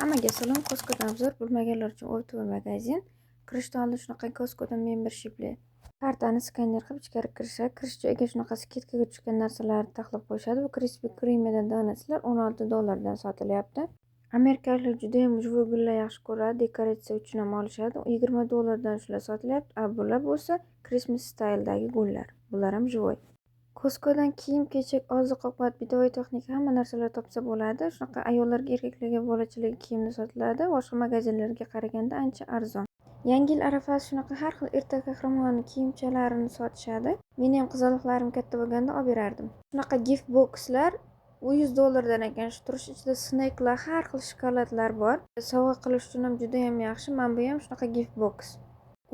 Hammaga salom, Costcodan obzor. Bilmaganlar uchun o'rta magazin. Kirishdan oldin shunaqa Costcodan membershipli kartani skaner qilib ichkari kirishadi. Kirish joyiga shunaqa skidkaga tushgan narsalarni taxlab qo'yishadi. Bu Krispy Kreme'dan donatlar $16 sotilyapti. Amerikaliklar juda ham живой gullar yaxshi ko'radi. Dekoratsiya uchun ham olishadi. $20 shular sotilyapti. Bular bo'lsa Christmas style'dagi gullar. Bular ham живой. Costcodan kiyim-kechak, oziq-ovqat, bidoi texnika, hamma narsalar topsa bo'ladi. Shunaqa ayollarga, erkaklarga, bolachalarga kiyimlar sotiladi. Boshqa magazinlarga qaraganda ancha arzon. Yangi yil arafasi shunaqa har xil ertak qahramoni kiyimchalarini sotishadi. Meni ham qizaloqlarim katta bo'lganda olib berardim. Shunaqa gift boxlar $100 ekan. Shu turish ichida snacklar, har xil shokoladlar bor. Sovg'a qilish uchun ham juda ham yaxshi. Mana bu ham shunaqa gift box.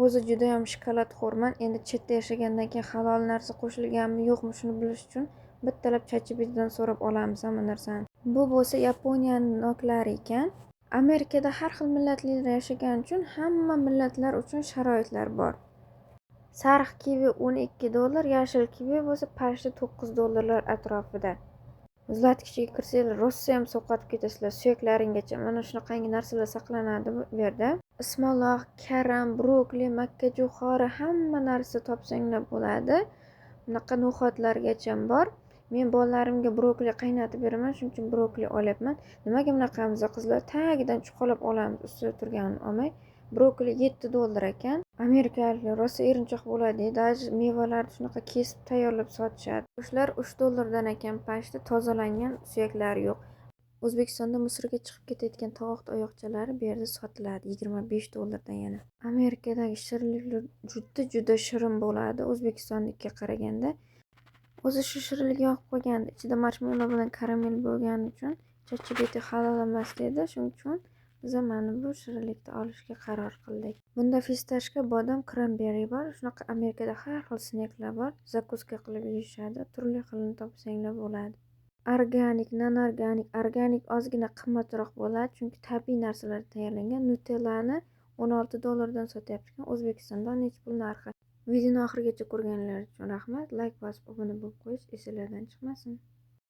O'zi juda ham shokoladxo'rman. Endi chetda yashagandan keyin halol narsa qo'shilganmi, yo'qmi shuni bilish uchun bittalab ChatGPTdan so'rab olamiz hamma narsani. Bu bo'lsa Yaponiyaning noklari ekan. Amerikada har xil millatlar yashagan uchun hamma millatlar uchun sharoitlar bor. Sariq kivi $12, yashil kivi bo'lsa pashti $9 atrofida. Muzlatkichga kirsanglar rosa ham sovqotib ketasizlar, suyaklaringgacha. Mana shunaqangi narsalar saqlanadi bu yerda. Ismaloq, karam, brokoli, makkajo'xori, hamma narsa topsanglar bo'ladi. Bunaqa no'xatlargacha bor. Men bolalarimga brokoli qaynatib beraman, shuning uchun brokoli olyapman. Nimaga bunaqamiz qizlar tagidan chuqolab olamiz, ustida turganini olmay. Brokoli $7 ekan. Amerikaliklar rosa erinchoq bo'ladi. Даже mevalarni shunaqa kesib tayyorlab sotishadi. Shular $3 ekan pashti, tozalangan, suyaklari yo'q. O'zbekistonda Misrga chiqib ketayotgan tovoq oyoqchalari bu yerda sotiladi $25 yana. Amerikadagi shirinliklar juda shirin bo'ladi O'zbekistonnikiga qaraganda. O'zi shu shirinlik yoqib qo'yganda ichida marshmallow bilan karamel bo'lgani uchun ChatGPT halol emas dedi. Shuning uchun biz mana bu shirinlikni olishga qaror qildik. Bunda fistashka, bodom, kranberi bor. Shunaqa Amerikada har xil snacklar bor. Zakuska qilib yeyishadi. Turli xilini topsanglar bo'ladi. Organik, non-organik, organik ozgina qimmatroq bo'ladi, chunki tabiiy narsalar tayyorlangan. Nutellani $16 sotyapti ekan. O'zbekistonda necha pul narxi? Videoni oxirigacha ko'rganlar uchun rahmat. Like bosib obuna bo'lib qo'yish esingizdan chiqmasin.